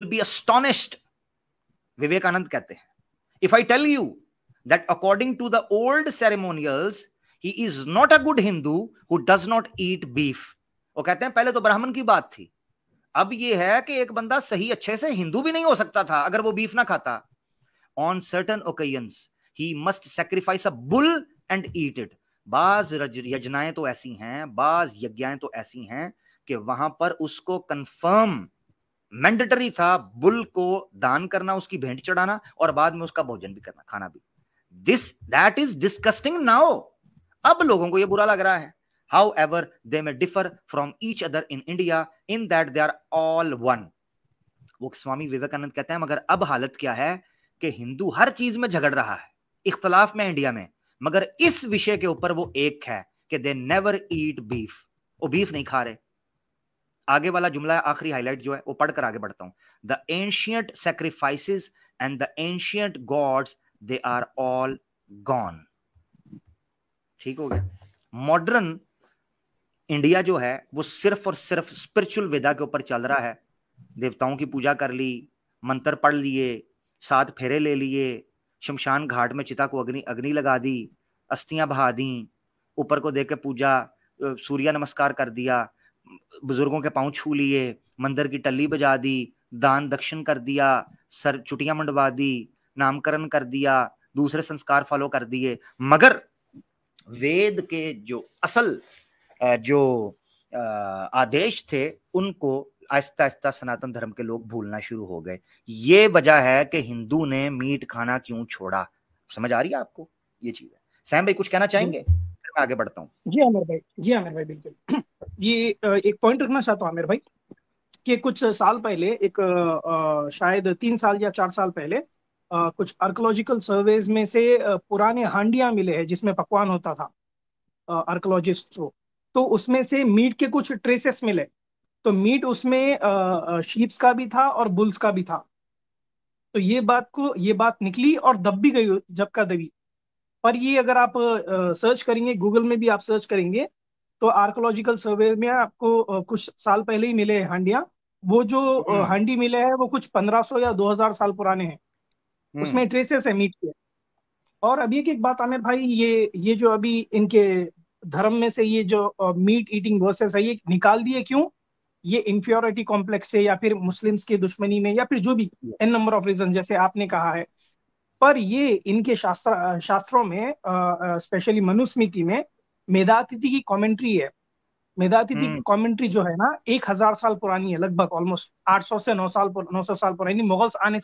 B astonished, Vivekananda कहते हैं, if I tell you that according to the old ceremonials he is not a good Hindu who does not eat beef. वो कहते हैं पहले तो ब्राह्मण की बात थी, अब ये है कि एक बंदा सही अच्छे से हिंदू भी नहीं हो सकता था अगर वो बीफ ना खाता। On certain occasions he must sacrifice a bull and eat it. बाज यज्ञाएं तो ऐसी हैं, बाज यज्ञाएं तो ऐसी हैं कि वहां पर उसको कंफर्म मैंडेटरी था बुल को दान करना, उसकी भेंट चढ़ाना और बाद में उसका भोजन भी करना, खाना भी। This that is disgusting now. अब लोगों को यह बुरा लग रहा है। However, they may differ from each other in India in that they are all one. वो स्वामी विवेकानंद कहते हैं मगर अब हालत क्या है कि हिंदू हर चीज में झगड़ रहा है, इख्तलाफ में इंडिया में, मगर इस विषय के ऊपर वो एक है कि दे नेवर ईट बीफ, वो बीफ नहीं खा रहे। आगे वाला जुमला आखिरी हाईलाइट जो है वो पढ़कर आगे बढ़ता हूं। The ancient sacrifices and the ancient gods they are all gone. ठीक हो गया। मॉडर्न इंडिया जो है वो सिर्फ और सिर्फ स्पिरिचुअल वेदा के ऊपर चल रहा है। देवताओं की पूजा कर ली, मंत्र पढ़ लिए, 7 फेरे ले लिए, शमशान घाट में चिता को अग्नि लगा दी, अस्थियां बहा दी, ऊपर को देख के पूजा, सूर्य नमस्कार कर दिया, बुजुर्गों के पांव छू लिए, मंदिर की टल्ली बजा दी, दान दक्षिण कर दिया, सर चुटियां मंडवा दी, नामकरण कर दिया, दूसरे संस्कार फॉलो कर दिए। मगर वेद के जो असल जो आदेश थे उनको आहिस्ता आहिस्ता सनातन धर्म के लोग भूलना शुरू हो गए। ये वजह है कि हिंदू ने मीट खाना क्यों छोड़ा। समझ आ रही है आपको ये चीज है? सैम भाई कुछ कहना चाहेंगे? फिर मैं आगे बढ़ता हूँ। जी आमिर भाई, जी आमिर भाई, बिल्कुल। ये एक पॉइंट रखना चाहता हूँ आमिर भाई कि कुछ साल पहले एक शायद 3 साल या 4 साल पहले कुछ आर्कोलॉजिकल सर्वेज में से पुराने हांडियां मिले हैं जिसमें पकवान होता था आर्कोलॉजिस्ट को। तो उसमें से मीट के कुछ ट्रेसेस मिले। तो मीट उसमें शीप्स का भी था और बुल्स का भी था। तो ये बात निकली और दब भी गई जब का दबी। पर ये अगर आप सर्च करेंगे, गूगल में भी आप सर्च करेंगे, तो आर्कोलॉजिकल सर्वे में आपको कुछ साल पहले ही मिले हैं हांडियां। वो जो हांडी मिले हैं वो कुछ 1500 या 2000 साल पुराने हैं। उसमें ट्रेसेस है मीट के। और अभी एक बात आमिर भाई, ये जो अभी इनके धर्म में से ये जो मीट ईटिंग वर्सेस है ये निकाल दिए क्यों? ये इंफियोरिटी कॉम्प्लेक्स से, या फिर मुस्लिम्स की दुश्मनी में, या फिर जो भी एन नंबर ऑफ रीजन जैसे आपने कहा है। पर ये इनके शास्त्रों में, स्पेशली मनुस्मृति में मेधातिथि की कमेंट्री है। मेधातिथि की कमेंट्री जो है ना 1000 साल पुरानी है, लगभग ऑलमोस्ट 800 से 900 साल पुरानी। मुगल्स आने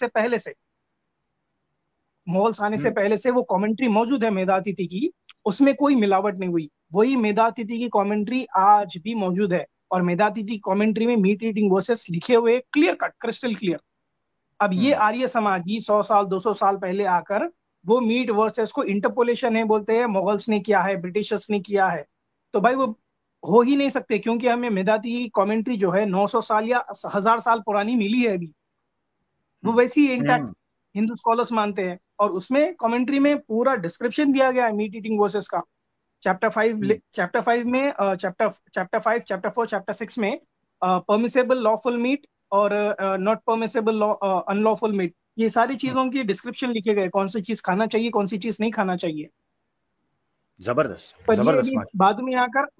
से पहले से वो कमेंट्री मौजूद है मेधातिथि की। उसमें कोई मिलावट नहीं हुई। वही मेधातिथि की कमेंट्री आज भी मौजूद है। और मेधातिथि कमेंट्री में मीट ईटिंग वर्सेस लिखे हुए, क्लियर कट, क्रिस्टल क्लियर। अब ये आर्य समाज ही 100 साल 200 साल पहले आकर वो मीट वर्सेस को इंटरपोलेशन है बोलते हैं, मुगल्स ने किया है, ब्रिटिशर्स ने किया है। तो भाई वो हो ही नहीं सकते, क्योंकि हमें मेधातिथि की कमेंट्री जो है 900 साल या 1000 साल पुरानी मिली है अभी। वो वैसी इंटैक्ट हिंदू स्कॉलर्स मानते हैं। और उसमें कमेंट्री में पूरा डिस्क्रिप्शन दिया गया है मीट ईटिंग वर्सेस का। चैप्टर 5 में चैप्टर 5, चैप्टर 4, चैप्टर 6 में परमिसेबल लॉफुल मीट और नॉट परमिसेबल अनलॉफुल मीट, ये सारी चीजों की डिस्क्रिप्शन लिखे गए, कौन सी चीज खाना चाहिए, कौन सी चीज नहीं खाना चाहिए। जबरदस्त, पर ये जबरदस्त। अभी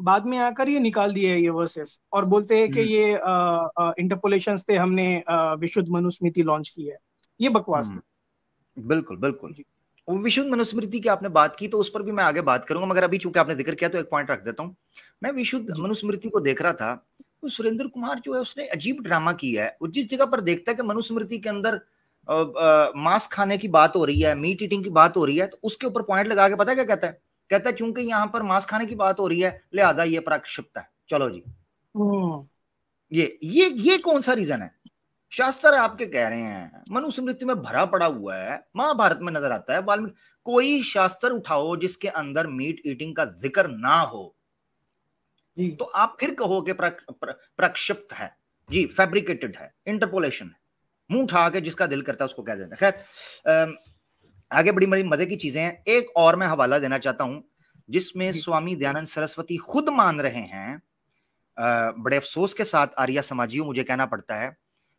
बाद में आकर ये निकाल दिए ये वर्सेस, और बोलते हैं कि ये इंटरपोलेशंस थे, हमने विशुद्ध मनुस्मृति लॉन्च की है। ये बकवास है। बिल्कुल बिल्कुल। विशुद्ध मनुस्मृति की आपने बात की तो उस पर भी मैं आगे बात करूंगा, मगर अभी चूंकि आपने जिक्र किया तो एक पॉइंट रख देता हूं। मैं विशुद्ध मनुस्मृति को देख रहा था तो सुरेंद्र कुमार जो है उसने अजीब ड्रामा किया है। वो जिस जगह पर देखता है कि मनुस्मृति के अंदर मांस खाने की बात हो रही है, मीट ईटिंग की बात हो रही है, तो उसके ऊपर पॉइंट लगा के पता है क्या कहता है? कहता है चूंकि यहाँ पर मांस खाने की बात हो रही है लिहाजा ये प्रायश्चित है। चलो जी, ये कौन सा रीजन है? शास्त्र आपके कह रहे हैं, मनुस्मृति में भरा पड़ा हुआ है, महाभारत में नजर आता है, वाल्मीकि, कोई शास्त्र उठाओ जिसके अंदर मीट ईटिंग का जिक्र ना हो तो आप फिर कहो कि प्रक्षिप्त है जी, फैब्रिकेटेड है, इंटरपोलेशन है, मुंह उठा के जिसका दिल करता है उसको कह देते हैं। खैर आगे बड़ी बड़ी मजे की चीजें हैं। एक और मैं हवाला देना चाहता हूं जिसमें स्वामी दयानंद सरस्वती खुद मान रहे हैं, बड़े अफसोस के साथ आर्य समाजियों मुझे कहना पड़ता है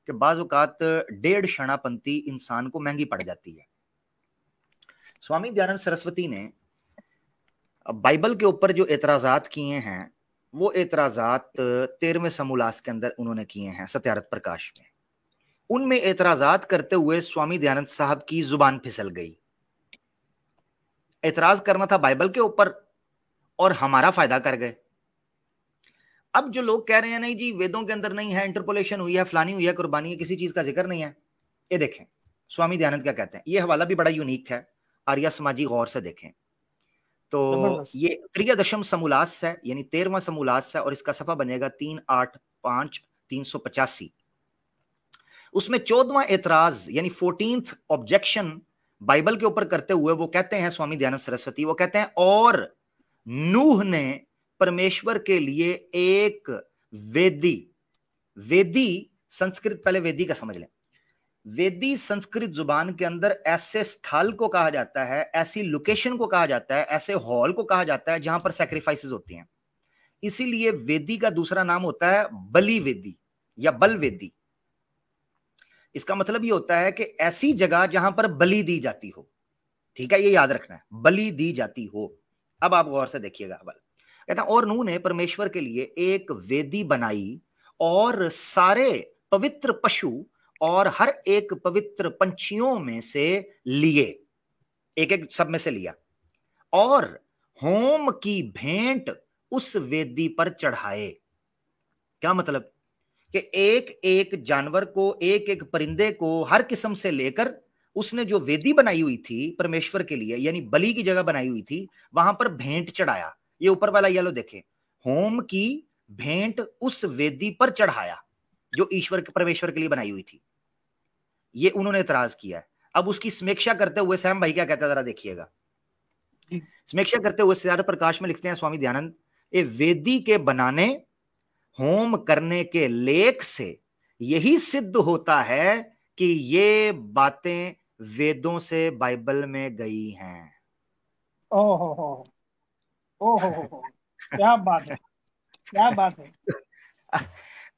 कि बाज़ औक़ात डेढ़ शणापंथी इंसान को महंगी पड़ जाती है। स्वामी दयानंद सरस्वती ने बाइबल के ऊपर जो एतराज़ात किए हैं वो एतराज़ात 13वें समोल्लास के अंदर उन्होंने किए हैं, सत्यार्थ प्रकाश में। उनमें एतराज़ात करते हुए स्वामी दयानंद साहब की जुबान फिसल गई। एतराज करना था बाइबल के ऊपर और हमारा फायदा कर गए। अब जो लोग कह रहे हैं नहीं जी वेदों के अंदर नहीं है, इंटरपोलेशन हुई है, फलानी हुई है, कुर्बानी है, किसी चीज का जिक्र नहीं है, ये देखें स्वामी दयानंद क्या कहते हैं। ये हवाला भी बड़ा यूनिक है, आर्या समाजी गौर से देखें तो ये त्रियदशम समोल्लास है, यानी 13वां समोल्लास है, और इसका सफा बनेगा 385 उसमें 14वां एतराज यानी 14th ऑब्जेक्शन बाइबल के ऊपर करते हुए वो कहते हैं स्वामी दयानंद सरस्वती, वो कहते हैं और नूह ने परमेश्वर के लिए एक वेदी संस्कृत, पहले वेदी का समझ लें, वेदी संस्कृत जुबान के अंदर ऐसे स्थल को कहा जाता है, ऐसी लोकेशन को कहा जाता है, ऐसे हॉल को कहा जाता है जहां पर सैक्रिफाइसेस होती हैं। इसीलिए वेदी का दूसरा नाम होता है बलि वेदी या बल वेदी। इसका मतलब ये होता है कि ऐसी जगह जहां पर बलि दी जाती हो। ठीक है, ये याद रखना है, बलि दी जाती हो। अब आप गौर से देखिएगा। कहता है और नूह ने परमेश्वर के लिए एक वेदी बनाई और सारे पवित्र पशु और हर एक पवित्र पंछियों में से लिए, एक एक सब में से लिया, और होम की भेंट उस वेदी पर चढ़ाए। क्या मतलब कि एक एक जानवर को, एक एक परिंदे को, हर किस्म से लेकर उसने जो वेदी बनाई हुई थी परमेश्वर के लिए, यानी बलि की जगह बनाई हुई थी, वहां पर भेंट चढ़ाया। ये ऊपर वाला येलो देखें, होम की भेंट उस वेदी पर चढ़ाया जो ईश्वर के परमेश्वर के लिए बनाई हुई थी। ये उन्होंने इतराज किया है। अब उसकी समीक्षा करते हुए सैम भाई क्या कहता है जरा देखिएगा। समीक्षा करते हुए सत्यार्थ प्रकाश में लिखते हैं स्वामी दयानंद, ये वेदी के बनाने, होम करने के लेख से यही सिद्ध होता है कि ये बातें वेदों से बाइबल में गई हैं। ओहो, क्या बात है, क्या बात है।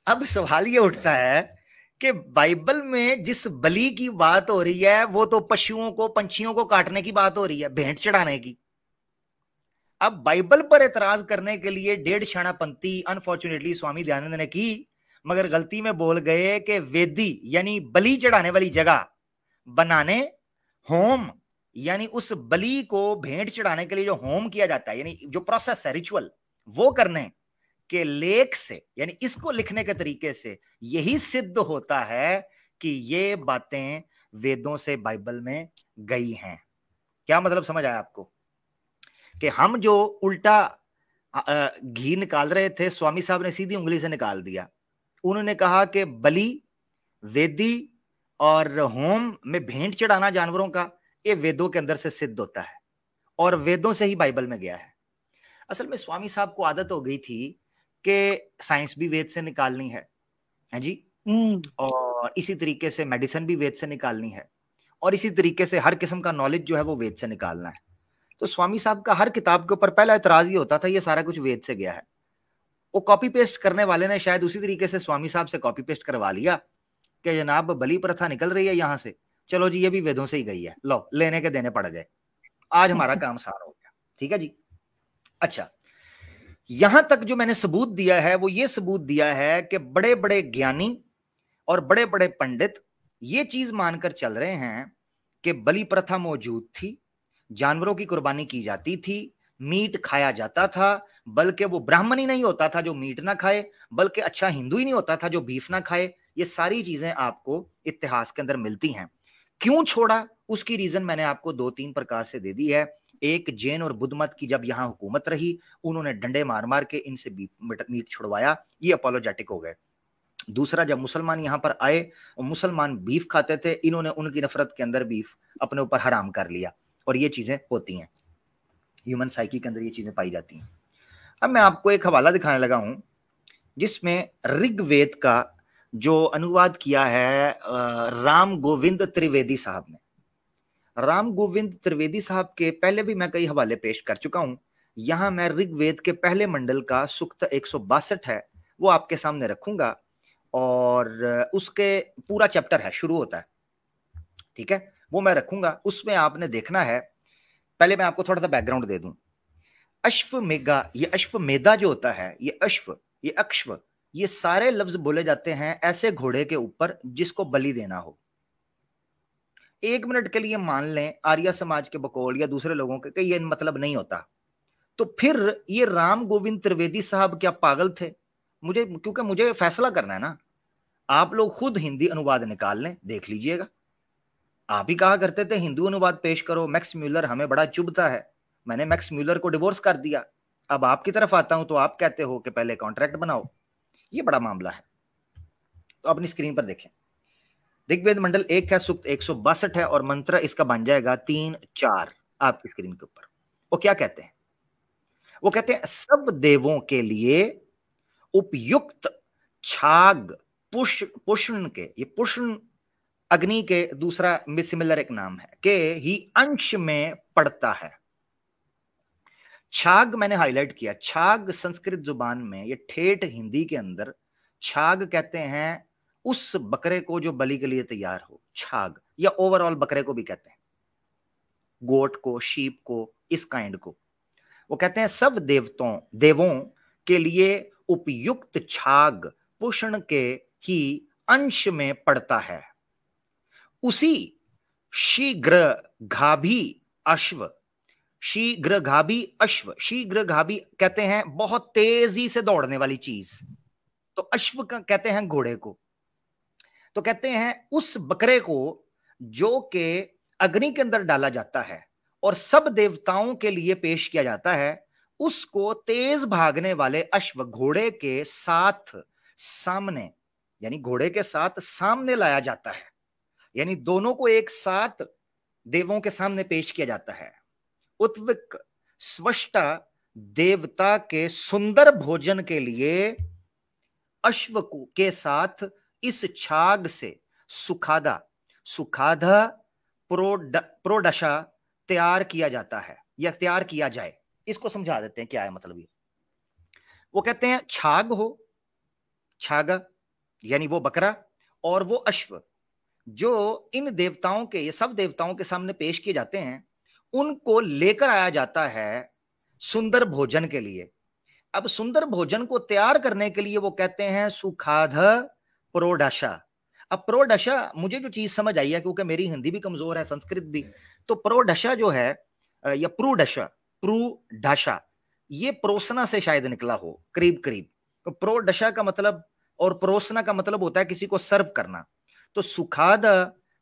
अब सवाल ये उठता है कि बाइबल में जिस बलि की बात हो रही है वो तो पशुओं को, पंछियों को काटने की बात हो रही है, भेंट चढ़ाने की। अब बाइबल पर एतराज करने के लिए डेढ़ शणापंथी अनफॉर्चुनेटली स्वामी दयानंद ने की, मगर गलती में बोल गए कि वेदी यानी बलि चढ़ाने वाली जगह बनाने, होम यानी उस बलि को भेंट चढ़ाने के लिए जो होम किया जाता है, यानी जो प्रोसेस है, रिचुअल, वो करने के लेख से, यानी इसको लिखने के तरीके से यही सिद्ध होता है कि ये बातें वेदों से बाइबल में गई हैं। क्या मतलब समझ आया आपको? कि हम जो उल्टा घी निकाल रहे थे, स्वामी साहब ने सीधी उंगली से निकाल दिया। उन्होंने कहा कि बलि, वेदी और होम में भेंट चढ़ाना जानवरों का, ये वेदों के अंदर से सिद्ध होता है और वेदों से ही बाइबल में गया है। असल में स्वामी साहब को आदत हो गई थी कि साइंस भी वेद से निकालनी है जी, और इसी तरीके से मेडिसिन भी वेद से निकालनी है, और इसी तरीके से हर किस्म का नॉलेज जो है वो वेद से निकालना है। तो स्वामी साहब का हर किताब के ऊपर पहला एतराज ये होता था ये सारा कुछ वेद से गया है। वो कॉपी पेस्ट करने वाले ने शायद उसी तरीके से स्वामी साहब से कॉपी पेस्ट करवा लिया कि जनाब बलि प्रथा निकल रही है यहां से, चलो जी ये भी वेदों से ही गई है, लो लेने के देने पड़ गए, आज हमारा काम सारा हो गया। ठीक है जी। अच्छा, यहां तक जो मैंने सबूत दिया है वो ये सबूत दिया है कि बड़े बड़े ज्ञानी और बड़े बड़े पंडित ये चीज मानकर चल रहे हैं कि बलि प्रथा मौजूद थी, जानवरों की कुर्बानी की जाती थी, मीट खाया जाता था, बल्कि वो ब्राह्मण ही नहीं होता था जो मीट ना खाए, बल्कि अच्छा हिंदू ही नहीं होता था जो बीफ ना खाए। ये सारी चीजें आपको इतिहास के अंदर मिलती हैं। क्यों छोड़ा उसकी रीजन मैंने आपको 2-3 प्रकार से दे दी है। एक, जैन और बुद्ध मत की जब यहां हुकूमत रही, उन्होंने डंडे मार मार के इनसे मीट छुड़वाया, ये अपोलोजेटिक हो गए। दूसरा, जब मुसलमान यहां पर आए और मुसलमान बीफ खाते थे, इन्होंने उनकी नफरत के अंदर बीफ अपने ऊपर हराम कर लिया, और ये चीजें होती हैं, ह्यूमन साइकी के अंदर ये चीजें पाई जाती हैं। अब मैं आपको एक हवाला दिखाने लगा हूं जिसमें ऋग्वेद का जो अनुवाद किया है राम गोविंद त्रिवेदी साहब ने। राम गोविंद त्रिवेदी साहब के पहले भी मैं कई हवाले पेश कर चुका हूं। यहां मैं ऋग्वेद के पहले मंडल का सूक्त 162 है वो आपके सामने रखूंगा, और उसके पूरा चैप्टर है, शुरू होता है, ठीक है, वो मैं रखूंगा। उसमें आपने देखना है, पहले मैं आपको थोड़ा सा बैकग्राउंड दे दूं। अश्वमेधा, ये अश्वमेधा जो होता है, ये अश्व, ये अक्ष्व, ये सारे लफ्ज बोले जाते हैं ऐसे घोड़े के ऊपर जिसको बलि देना हो। एक मिनट के लिए मान लें आर्य समाज के बकौल या दूसरे लोगों के ये मतलब नहीं होता, तो फिर ये राम गोविंद त्रिवेदी साहब क्या पागल थे? क्योंकि मुझे फैसला करना है ना। आप लोग खुद हिंदी अनुवाद निकाल लें, देख लीजिएगा। आप ही कहा करते थे हिंदू अनुवाद पेश करो, मैक्स म्यूलर हमें बड़ा चुभता है, मैंने मैक्स म्यूलर को डिवोर्स कर दिया। अब आपकी तरफ आता हूं तो आप कहते हो कि पहले कॉन्ट्रैक्ट बनाओ। ये बड़ा मामला है। तो अपनी स्क्रीन पर देखें, ऋग्वेद मंडल 1 का सूक्त 162 है और मंत्र इसका बन जाएगा 3-4 आपकी स्क्रीन के ऊपर। वो क्या कहते हैं? वो कहते हैं सब देवों के लिए उपयुक्त छाग पुष्ण के, ये पुष्ण अग्नि के दूसरा सिमिलर एक नाम है, के ही अंश में पड़ता है। छाग मैंने हाईलाइट किया, छाग संस्कृत जुबान में, ये ठेठ हिंदी के अंदर छाग कहते हैं उस बकरे को जो बलि के लिए तैयार हो, छाग, या ओवरऑल बकरे को भी कहते हैं, गोट को, शीप को, इस काइंड को। वो कहते हैं सब देवों के लिए उपयुक्त छाग पुष्ण के ही अंश में पड़ता है। उसी शीघ्रगाभी अश्व, शीघ्रगाभी कहते हैं बहुत तेजी से दौड़ने वाली चीज, तो अश्व का कहते हैं घोड़े को। तो कहते हैं उस बकरे को जो के अग्नि के अंदर डाला जाता है और सब देवताओं के लिए पेश किया जाता है, उसको तेज भागने वाले अश्व घोड़े के साथ सामने, यानी घोड़े के साथ सामने लाया जाता है, यानी दोनों को एक साथ देवों के सामने पेश किया जाता है। उत्विक स्वष्टा देवता के सुंदर भोजन के लिए अश्व के साथ इस छाग से सुखाधा प्रोडशा तैयार किया जाता है, या तैयार किया जाए। इसको समझा देते हैं क्या है मतलब ये। वो कहते हैं छाग हो, छागा यानी वो बकरा, और वो अश्व जो इन देवताओं के, ये सब देवताओं के सामने पेश किए जाते हैं, उनको लेकर आया जाता है सुंदर भोजन के लिए। अब सुंदर भोजन को तैयार करने के लिए वो कहते हैं सुखाध प्रोडशा। अब प्रोडशा, मुझे जो चीज समझ आई है, क्योंकि मेरी हिंदी भी कमजोर है, संस्कृत भी, तो प्रोडशा जो है, या प्रूडशा, ये प्रोसना से शायद निकला हो करीब करीब। तो प्रोडशा का मतलब और प्रोसना का मतलब होता है किसी को सर्व करना। तो सुखाद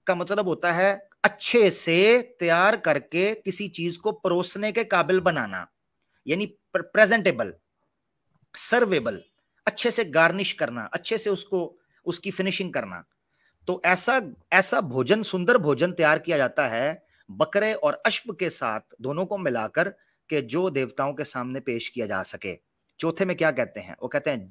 का मतलब होता है अच्छे से तैयार करके किसी चीज को परोसने के काबिल बनाना, यानी प्रेजेंटेबल, सर्वेबल, अच्छे से गार्निश करना, अच्छे से उसको, उसकी फिनिशिंग करना। तो ऐसा भोजन, सुंदर भोजन तैयार किया जाता है बकरे और अश्व के साथ, दोनों को मिलाकर के, जो देवताओं के सामने पेश किया जा सके। चौथे में क्या कहते हैं? वो कहते हैं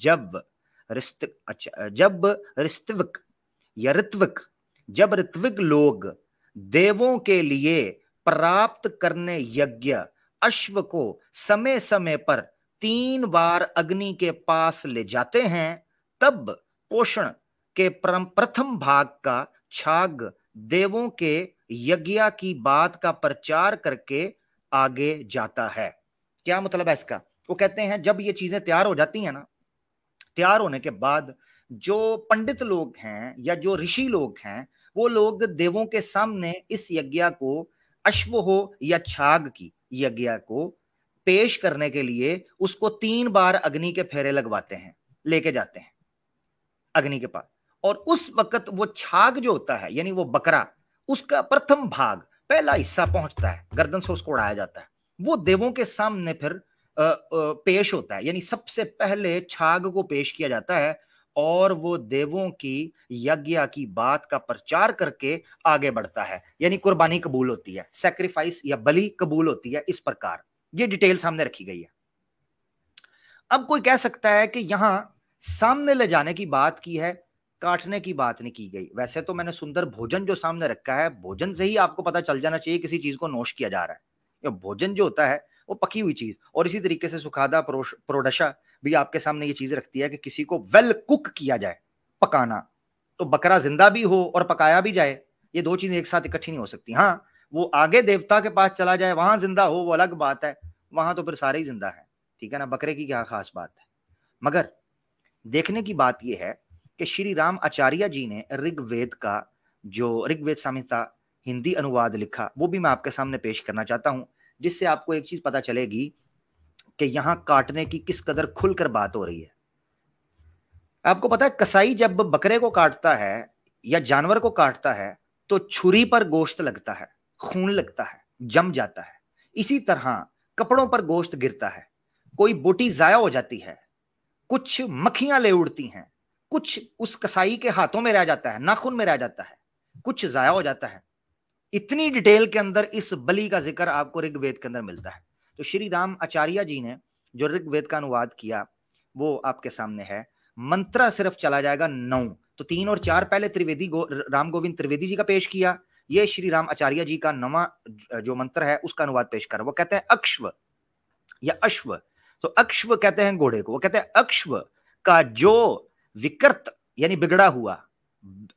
जब ऋत्विक लोग देवों के लिए प्राप्त करने यज्ञ अश्व को समय समय पर 3 बार अग्नि के पास ले जाते हैं, तब पोषण के प्रथम भाग का छाग देवों के यज्ञ की बात का प्रचार करके आगे जाता है। क्या मतलब है इसका? वो कहते हैं जब ये चीजें तैयार हो जाती हैं ना, तैयार होने के बाद जो पंडित लोग हैं या जो ऋषि लोग हैं, वो लोग देवों के सामने इस यज्ञ को, अश्व हो या छाग की यज्ञ को पेश करने के लिए उसको 3 बार अग्नि के फेरे लगवाते हैं, लेके जाते हैं अग्नि के पास। और उस वक्त वो छाग जो होता है, यानी वो बकरा, उसका प्रथम भाग, पहला हिस्सा पहुंचता है, गर्दन से उसको उड़ाया जाता है, वो देवों के सामने फिर पेश होता है, यानी सबसे पहले छाग को पेश किया जाता है और वो देवों की यज्ञ की बात का प्रचार करके आगे बढ़ता है, यानी कुर्बानी कबूल होती है, सैक्रिफाइस या बलि कबूल होती है। इस प्रकार ये डिटेल सामने रखी गई है। अब कोई कह सकता है कि यहां सामने ले जाने की बात की है, काटने की बात नहीं की गई। वैसे तो मैंने सुंदर भोजन जो सामने रखा है, भोजन से ही आपको पता चल जाना चाहिए किसी चीज को नोश किया जा रहा है। या भोजन जो होता है वो पकी हुई चीज, और इसी तरीके से सुखादा प्रोडशा भी आपके सामने ये चीज रखती है कि किसी को वेल कुक किया जाए, पकाना, तो बकरा जिंदा भी हो और पकाया भी जाए, ये दो चीजें एक साथ इकट्ठी नहीं हो सकती। हाँ, वो आगे देवता के पास चला जाए, वहां जिंदा हो, वो अलग बात है, वहां तो फिर सारे ही जिंदा है, ठीक है ना, बकरे की क्या खास बात है। मगर देखने की बात यह है कि श्री राम आचार्य जी ने ऋग्वेद का जो ऋग्वेद संहिता हिंदी अनुवाद लिखा, वो भी मैं आपके सामने पेश करना चाहता हूं, जिससे आपको एक चीज पता चलेगी कि यहां काटने की किस कदर खुलकर बात हो रही है। आपको पता है, कसाई जब बकरे को काटता है या जानवर को काटता है तो छुरी पर गोश्त लगता है, खून लगता है, जम जाता है। इसी तरह कपड़ों पर गोश्त गिरता है, कोई बोटी जाया हो जाती है, कुछ मक्खियां ले उड़ती हैं, कुछ उस कसाई के हाथों में रह जाता है, नाखून में रह जाता है, कुछ जाया हो जाता है। इतनी डिटेल के अंदर इस बलि का जिक्र आपको ऋग्वेद के अंदर मिलता है। तो श्री राम आचार्य जी ने जो ऋग्वेद का अनुवाद किया वो आपके सामने है। मंत्र सिर्फ चला जाएगा 9, तो 3 और 4 पहले त्रिवेदी राम गोविंद त्रिवेदी जी का पेश किया, ये श्री राम आचार्य जी का नवा जो मंत्र है उसका अनुवाद पेश कर। वो कहते हैं अक्ष्व या अश्व, तो अक्ष्व कहते हैं घोड़े को, वो कहते हैं अक्ष्व का जो विकृत यानी बिगड़ा हुआ,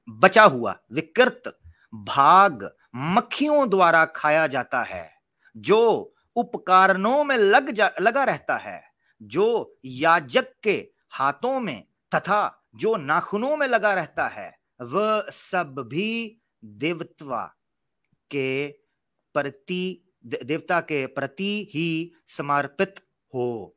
बचा हुआ विकृत भाग मक्खियों द्वारा खाया जाता है, जो उपकरणों में लगा रहता है, जो याजक के हाथों में तथा जो नाखूनों में लगा रहता है, वह सब भी देवता के प्रति ही समर्पित हो।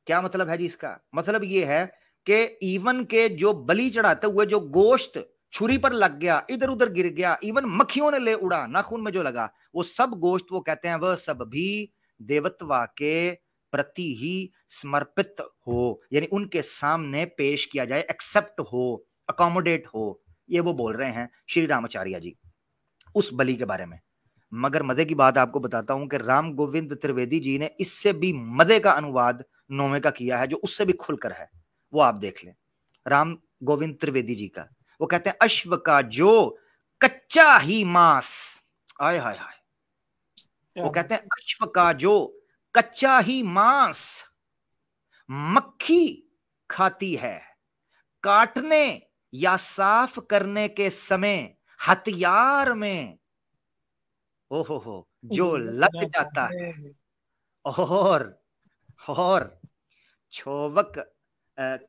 क्या मतलब है जी इसका? मतलब यह है कि इवन के जो बलि चढ़ाते हुए जो गोश्त छुरी पर लग गया, इधर उधर गिर गया, इवन मक्खियों ने ले उड़ा, नाखून में जो लगा, वो सब गोश्त वो कहते हैं वह सब भी देवत्वा के प्रति ही समर्पित हो, यानी उनके सामने पेश किया जाए, एक्सेप्ट हो, अकोमोडेट हो। ये वो बोल रहे हैं श्री रामाचार्य जी उस बलि के बारे में। मगर मजे की बात आपको बताता हूं कि राम गोविंद त्रिवेदी जी ने इससे भी मजे का अनुवाद 9वें का किया है, जो उससे भी खुलकर है, वो आप देख लें। राम गोविंद त्रिवेदी जी का, वो कहते हैं अश्व का जो कच्चा ही मांस, आय हाय हाय, वो कहते हैं अश्व का जो कच्चा ही मांस मक्खी खाती है, काटने या साफ करने के समय हथियार में ओहो जो लग जाता है, और छोवक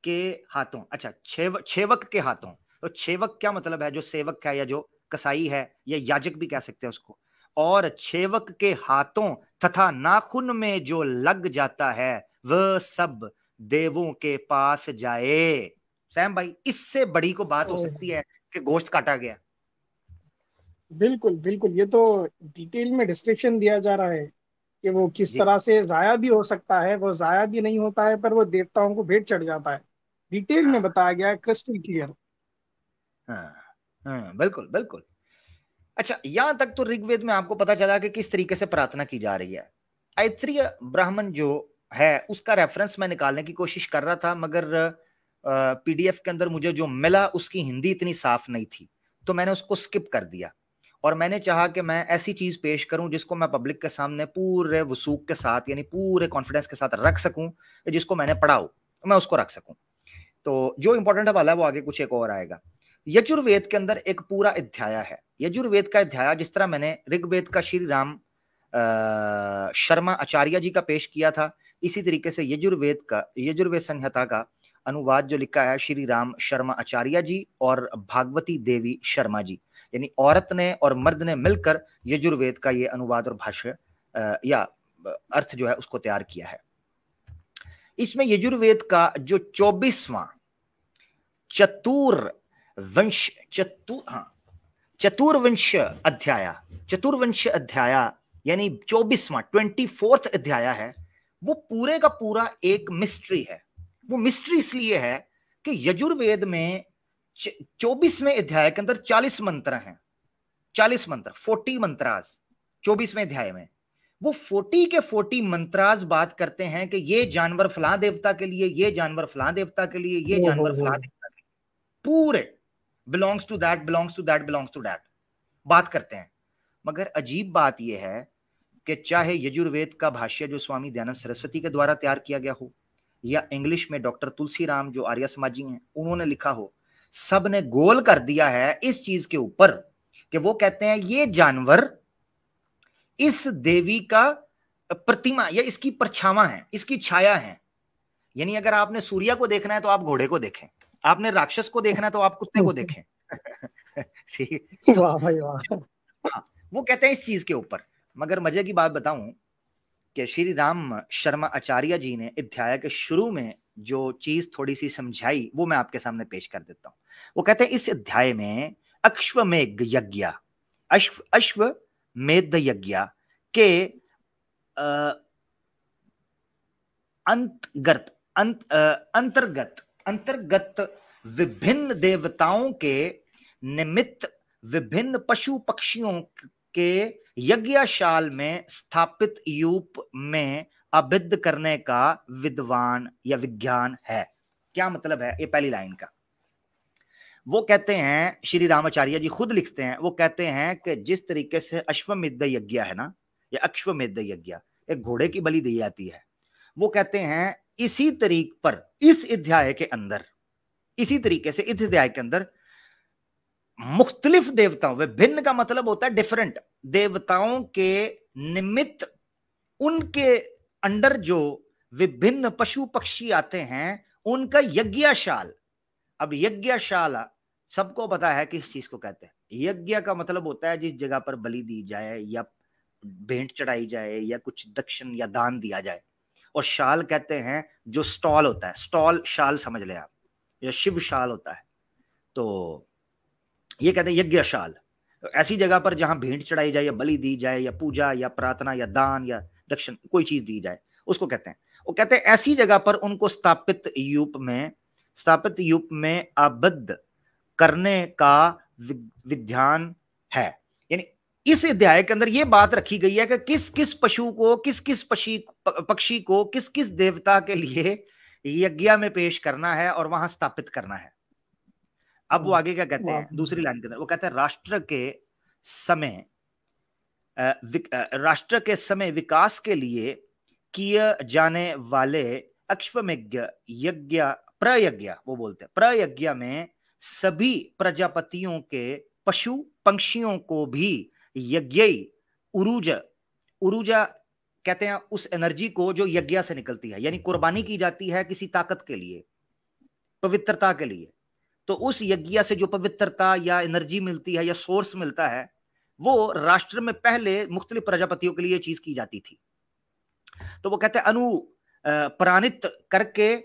के हाथों, अच्छा छेवक के हाथों, तो छेवक क्या मतलब है? जो सेवक है या जो कसाई है या याजक भी कह सकते हैं उसको। और छेवक के हाथों तथा नाखून में जो लग जाता है वह सब देवों के पास जाए। सैम भाई, इससे बड़ी को बात हो सकती है कि गोश्त काटा गया? बिल्कुल बिल्कुल, ये तो डिटेल में डिस्क्रिप्शन दिया जा रहा है कि वो किस जी तरह से जाया भी हो सकता है, वो जाया भी नहीं होता है, पर वो देवताओं को भेंट चढ़ जाता है। डिटेल में हाँ बताया गया है, क्रिस्टल क्लियर। हाँ हाँ, बिल्कुल बिल्कुल। अच्छा, यहां तक तो ऋग्वेद में आपको पता चला कि किस तरीके से प्रार्थना की जा रही है। ऐत्रेय ब्राह्मण जो है उसका रेफरेंस मैं निकालने की कोशिश कर रहा था, मगर पीडीएफ के अंदर मुझे जो मिला उसकी हिंदी इतनी साफ नहीं थी, तो मैंने उसको स्किप कर दिया। और मैंने चाहा कि मैं ऐसी चीज पेश करूं जिसको मैं पब्लिक के सामने पूरे वसूख के साथ, यानी पूरे कॉन्फिडेंस के साथ रख सकूं, जिसको मैंने पढ़ा हो मैं उसको रख सकूं। तो जो इंपॉर्टेंट हवाला है वो आगे कुछ एक और आएगा। यजुर्वेद के अंदर एक पूरा अध्याय है। यजुर्वेद का अध्याय जिस तरह मैंने ऋग्वेद का श्री राम शर्मा आचार्य जी का पेश किया था, इसी तरीके से यजुर्वेद संहिता का अनुवाद जो लिखा है श्री राम शर्मा आचार्य जी और भागवती देवी शर्मा जी, यानी औरत ने और मर्द ने मिलकर यजुर्वेद का ये अनुवाद और भाष्य या अर्थ जो है उसको तैयार किया है। इसमें यजुर्वेद का जो 24वां चतुर्वंश अध्याय यानी 24वां 24th अध्याय है, वो पूरे का पूरा एक मिस्ट्री है। वो मिस्ट्री इसलिए है कि यजुर्वेद में 24वें अध्याय के अंदर 40 मंत्र हैं, 40 मंत्र, 40 मंत्रास 24वें अध्याय में। वो 40 के 40 मंत्रास बात करते हैं कि ये जानवर फलां देवता के लिए, ये जानवर फलां देवता के लिए, ये जानवर फलां देवता के लिए, पूरे belongs to that, belongs to that, belongs to that बात करते हैं। मगर अजीब बात यह है कि चाहे यजुर्वेद का भाष्य जो स्वामी दयानंद सरस्वती के द्वारा तैयार किया गया हो, या इंग्लिश में डॉक्टर तुलसी राम जो आर्य समाजी हैं उन्होंने लिखा हो, सब ने गोल कर दिया है इस चीज के ऊपर कि वो कहते हैं ये जानवर इस देवी का प्रतिमा या इसकी परछावा है, इसकी छाया है। यानी अगर आपने सूर्य को देखना है तो आप घोड़े को देखें, आपने राक्षस को देखना है तो आप कुत्ते को देखें। ठीक, तो वाह भाई वाह। हाँ, वो कहते हैं इस चीज के ऊपर। मगर मजे की बात बताऊं कि श्री राम शर्मा आचार्य जी ने अध्याय के शुरू में जो चीज थोड़ी सी समझाई वो मैं आपके सामने पेश कर देता हूं। वो कहते हैं इस अध्याय में अश्वमेध यज्ञ, अश्वमेध यज्ञ के अंतर्गत विभिन्न देवताओं के निमित्त विभिन्न पशु पक्षियों के यज्ञशाल में स्थापित यूप में अभिद्ध करने का विद्वान या विज्ञान है। क्या मतलब है? ये पहली लाइन का वो कहते हैं, श्री रामाचार्य जी खुद लिखते हैं, वो कहते हैं कि जिस तरीके से अश्वमेध यज्ञ है ना, या अश्वमेध यज्ञ एक घोड़े की बलि दी जाती है, वो कहते हैं इसी तरीक पर इस अध्याय के अंदर, इसी तरीके से इस अध्याय के अंदर मुख्तलिफ देवताओं, विभिन्न का मतलब होता है डिफरेंट देवताओं के निमित्त उनके अंडर जो विभिन्न पशु पक्षी आते हैं उनका यज्ञशाल। अब यज्ञशाला सबको पता है किस चीज को कहते हैं। यज्ञ का मतलब होता है जिस जगह पर बलि दी जाए या भेंट चढ़ाई जाए या कुछ दक्षिण या दान दिया जाए, और शाल कहते हैं जो स्टॉल होता है, स्टॉल शाल समझ ले आप, या शिव शाल होता है, तो ये कहते हैं यज्ञशाल। तो ऐसी जगह पर जहां भेंट चढ़ाई जाए या बलि दी जाए या पूजा या प्रार्थना या दान या दक्षिण कोई चीज दी जाए उसको कहते हैं। वो कहते हैं ऐसी जगह पर उनको स्थापित यूप में आबद्ध करने का विधान है। यानी इस अध्याय के अंदर यह बात रखी गई है कि किस किस पशु को, किस किस पक्षी को किस किस देवता के लिए यज्ञ में पेश करना है और वहां स्थापित करना है। अब वो आगे क्या कहते हैं दूसरी लाइन के अंदर, वो कहते हैं राष्ट्र के समय विकास के लिए किए जाने वाले अश्वमेध यज्ञ प्रयज्ञ, वो बोलते हैं प्रयज्ञ में सभी प्रजापतियों के पशु पंक्षियों को भी यज्ञ उरूजा कहते हैं उस एनर्जी को जो यज्ञ से निकलती है, यानी कुर्बानी की जाती है किसी ताकत के लिए, पवित्रता के लिए। तो उस यज्ञ से जो पवित्रता या एनर्जी मिलती है या सोर्स मिलता है, वो राष्ट्र में पहले मुख्तलिफ प्रजापतियों के लिए ये चीज की जाती थी। तो वो कहते हैं अनुप्राणित करके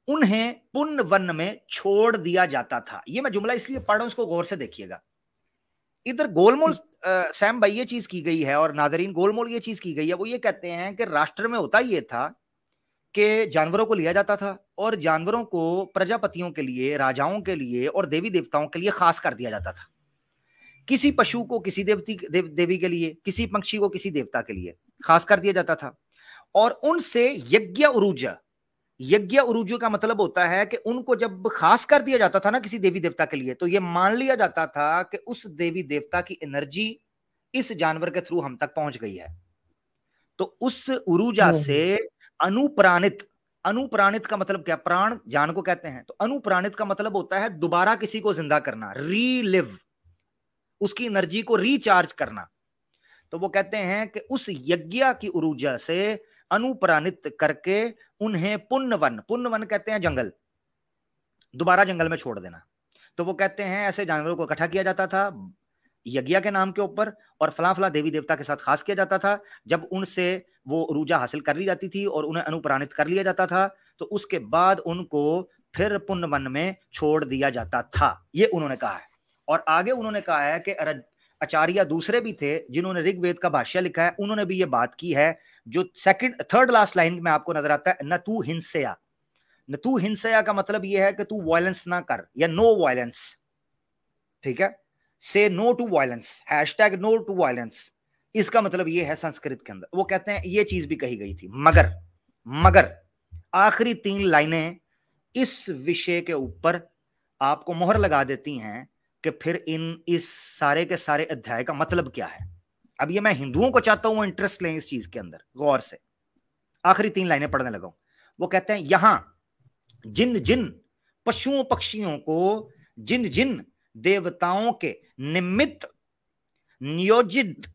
उन्हें पुण्य वन में छोड़ दिया जाता था। ये मैं जुमला इसलिए पढ़ रहा हूं, उसको गौर से देखिएगा। इधर गोलमोल सैम भाई ये चीज की गई है और नादरीन गोलमोल ये चीज की गई है। वो ये कहते हैं कि राष्ट्र में होता ये था कि जानवरों को लिया जाता था और जानवरों को प्रजापतियों के लिए, राजाओं के लिए और देवी देवताओं के लिए खास कर दिया जाता था। किसी पशु को किसी देवी के लिए, किसी पक्षी को किसी देवता के लिए खास कर दिया जाता था। और उनसे यज्ञ उरूज का मतलब होता है कि उनको जब खास कर दिया जाता था ना किसी देवी देवता के लिए, तो यह मान लिया जाता था कि उस देवी देवता की एनर्जी इस जानवर के थ्रू हम तक पहुंच गई है। तो उस उरूजा से अनुप्राणित का मतलब क्या? प्राण जान को कहते हैं। तो अनुप्राणित का मतलब होता है दोबारा किसी को जिंदा करना, रीलिव, उसकी एनर्जी को रिचार्ज करना। तो वो कहते हैं कि उस यज्ञ की ऊर्जा से अनुप्राणित करके उन्हें पुण्यवन कहते हैं जंगल, दोबारा जंगल में छोड़ देना। तो वो कहते हैं ऐसे जानवरों को इकट्ठा किया जाता था यज्ञ के नाम के ऊपर और फला देवी देवता के साथ खास किया जाता था। जब उनसे वो ऊर्जा हासिल कर ली जाती थी और उन्हें अनुप्राणित कर लिया जाता था, तो उसके बाद उनको फिर पुण्यवन में छोड़ दिया जाता था। ये उन्होंने कहा है। और आगे उन्होंने कहा है कि आचार्य दूसरे भी थे जिन्होंने ऋग्वेद का भाष्य लिखा है, उन्होंने भी ये बात की है। जो थर्ड लास्ट लाइन में आपको नजर आता है, न तू हिंसया का मतलब यह है कि तू वायलेंस ना कर या नो वायलेंस। ठीक है, say no to violence, #no to violence, इसका मतलब यह है संस्कृत के अंदर। वो कहते हैं ये चीज भी कही गई थी। मगर आखिरी 3 लाइनें इस विषय के ऊपर आपको मोहर लगा देती हैं कि फिर इस सारे के सारे अध्याय का मतलब क्या है। अब ये मैं हिंदुओं को चाहता हूं इंटरेस्ट लें इस चीज के अंदर गौर से। आखिरी 3 लाइनें पढ़ने लगा। वो कहते हैं यहां जिन जिन पशुओं पक्षियों को जिन जिन देवताओं के निमित्त नियोजित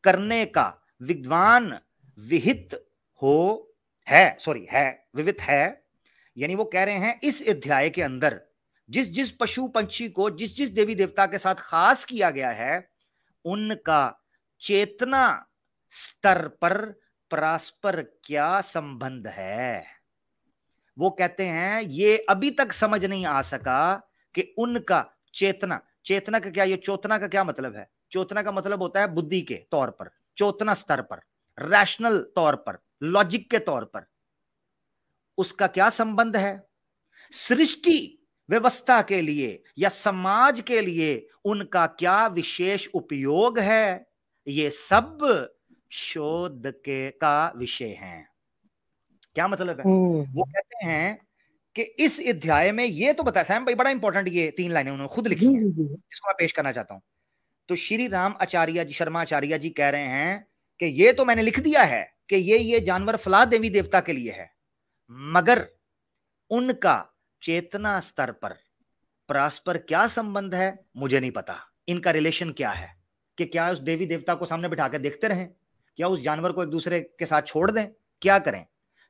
करने का विद्वान विहित विवित है। यानी वो कह रहे हैं इस अध्याय के अंदर जिस जिस पशु पंछी को जिस जिस देवी देवता के साथ खास किया गया है, उनका चेतना स्तर पर परस्पर क्या संबंध है। वो कहते हैं ये अभी तक समझ नहीं आ सका कि उनका चेतना का क्या, ये चोतना का क्या मतलब है। चोतना का मतलब होता है बुद्धि के तौर पर, चोतना स्तर पर, रैशनल तौर पर, लॉजिक के तौर पर उसका क्या संबंध है सृष्टि व्यवस्था के लिए या समाज के लिए, उनका क्या विशेष उपयोग है। ये सब शोध के का विषय है। क्या मतलब है? वो कहते हैं कि इस अध्याय में ये तो बताया सैम भाई, बड़ा इंपॉर्टेंट, ये 3 लाइनें उन्होंने खुद लिखी हैं जिसको मैं पेश करना चाहता हूं। तो श्री राम आचार्य जी, शर्मा आचार्य जी कह रहे हैं कि ये तो मैंने लिख दिया है कि ये जानवर फला देवी देवता के लिए है, मगर उनका चेतना स्तर पर परस्पर क्या संबंध है मुझे नहीं पता। इनका रिलेशन क्या है कि क्या उस देवी देवता को सामने बिठा के देखते रहें, क्या उस जानवर को एक दूसरे के साथ छोड़ दें, क्या करें।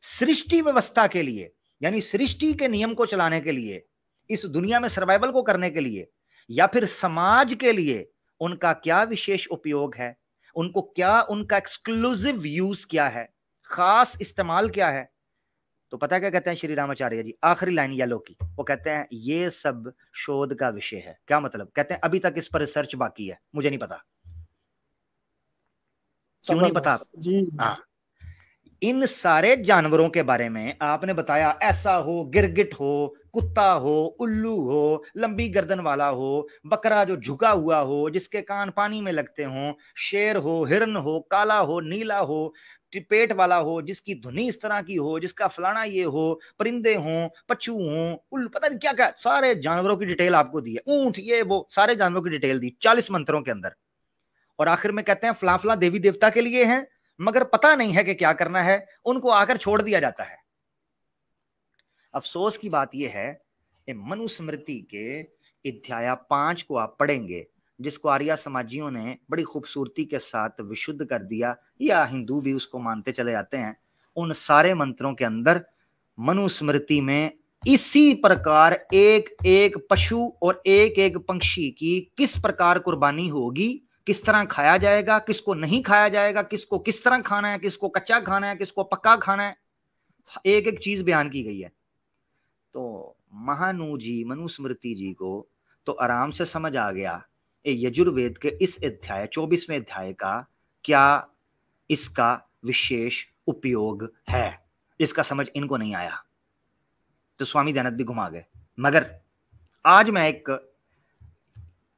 सृष्टि व्यवस्था के लिए, यानी सृष्टि के नियम को चलाने के लिए, इस दुनिया में सर्वाइवल को करने के लिए, या फिर समाज के लिए उनका क्या विशेष उपयोग है, उनको क्या, उनका एक्सक्लूसिव यूज क्या है, खास इस्तेमाल क्या है। तो पता क्या कहते हैं श्री रामाचार्य जी, आखिरी लाइन येलो की, वो कहते हैं ये सब शोध का विषय है। क्या मतलब? कहते हैं अभी तक इस पर रिसर्च बाकी है, मुझे नहीं पता। क्यों नहीं पता जी? हाँ, इन सारे जानवरों के बारे में आपने बताया, ऐसा हो, गिरगिट हो, कुत्ता हो, उल्लू हो, लंबी गर्दन वाला हो, बकरा जो झुका हुआ हो जिसके कान पानी में लगते हो, शेर हो, हिरन हो, काला हो, नीला हो, पेट वाला हो, जिसकी धुनी इस तरह की हो, जिसका फलाना ये हो, परिंदे हो, पक्षु हो, उल्लू, पता नहीं क्या क्या, सारे जानवरों की डिटेल आपको दी है, ऊंट, ये वो, सारे जानवरों की डिटेल दी 40 मंत्रों के अंदर। और आखिर में कहते हैं फला फला देवी देवता के लिए हैं, मगर पता नहीं है कि क्या करना है, उनको आकर छोड़ दिया जाता है। अफसोस की बात यह है कि मनुस्मृति के अध्याय 5 को आप पढ़ेंगे, जिसको आर्य समाजियों ने बड़ी खूबसूरती के साथ विशुद्ध कर दिया, या हिंदू भी उसको मानते चले जाते हैं। उन सारे मंत्रों के अंदर मनुस्मृति में इसी प्रकार एक एक पशु और एक एक पंक्षी की किस प्रकार कुर्बानी होगी, किस तरह खाया जाएगा, किसको नहीं खाया जाएगा, किसको किस तरह खाना है, किसको कच्चा खाना है, किसको पक्का खाना है, एक एक चीज बयान की गई है। तो महानु जी, मनुस्मृति जी को तो आराम से समझ आ गया यजुर्वेद के इस अध्याय 24वें अध्याय का क्या इसका विशेष उपयोग है। इसका समझ इनको नहीं आया तो स्वामी दयानंद भी घुमा गए। मगर आज मैं एक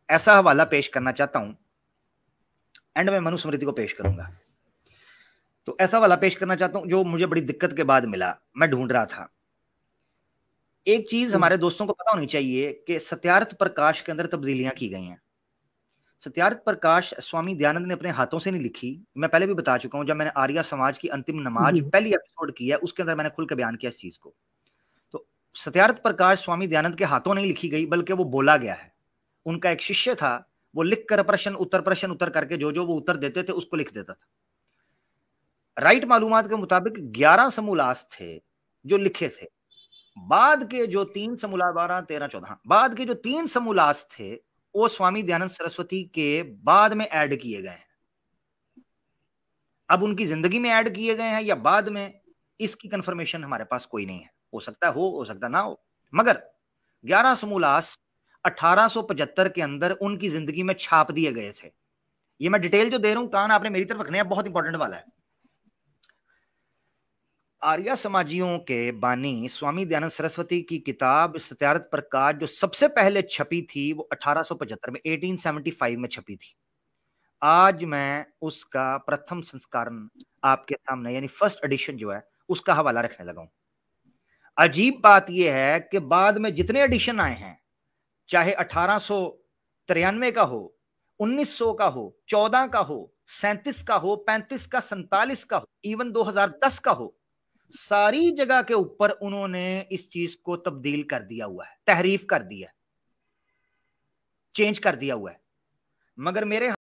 ऐसा हवाला पेश करना चाहता हूं, एंड में मनुस्मृति को पेश करूंगा। तो ऐसा वाला पेश करना चाहता हूं जो मुझे बड़ी दिक्कत के बाद मिला, मैं ढूंढ रहा था। एक चीज हमारे दोस्तों को पता होनी चाहिए कि सत्यार्थ प्रकाश के अंदर तब्दीलियां की गई हैं। सत्यार्थ प्रकाश स्वामी दयानंद ने अपने हाथों से नहीं लिखी। मैं पहले भी बता चुका हूं, जब मैंने आर्य समाज की अंतिम नमाज पहली एपिसोड की है, उसके अंदर मैंने खुल के बयान किया इस चीज को। तो सत्यार्थ प्रकाश स्वामी दयानंद के हाथों नहीं लिखी गई, बल्कि वो बोला गया है। उनका एक शिष्य था, वो लिख कर प्रश्न उत्तर करके जो जो वो उत्तर देते थे उसको लिख देता था। राइट मालूमात के मुताबिक 11 समूलास थे जो लिखे थे। बाद के जो 3 समूला 12 13 14 बाद के जो 3 समूलास थे वो स्वामी दयानंद सरस्वती के बाद में ऐड किए गए हैं। अब उनकी जिंदगी में ऐड किए गए हैं या बाद में, इसकी कंफर्मेशन हमारे पास कोई नहीं है। हो सकता हो सकता ना हो। मगर 11 समूलास 1875 के अंदर उनकी जिंदगी में छाप दिए गए थे। ये मैं डिटेल जो दे रहा हूं, कान आपने मेरी तरफ रखने हैं, बहुत इंपॉर्टेंट वाला है। आर्य समाजियों के बानी स्वामी दयानंद सरस्वती की किताब सत्यार्थ प्रकाश जो सबसे पहले छपी थी वो 1875 में 1875 में छपी थी। आज मैं उसका प्रथम संस्करण आपके सामने, यानी फर्स्ट एडिशन जो है, उसका हवाला रखने लगा हूं। अजीब बात यह है कि बाद में जितने एडिशन आए हैं, चाहे 1893 का हो, 1900 का हो, 14 का हो, 37 का हो, 35 का, 47 का हो, इवन 2010 का हो, सारी जगह के ऊपर उन्होंने इस चीज को तब्दील कर दिया हुआ है, तहरीफ कर दिया। चेंज कर दिया हुआ है। मगर मेरे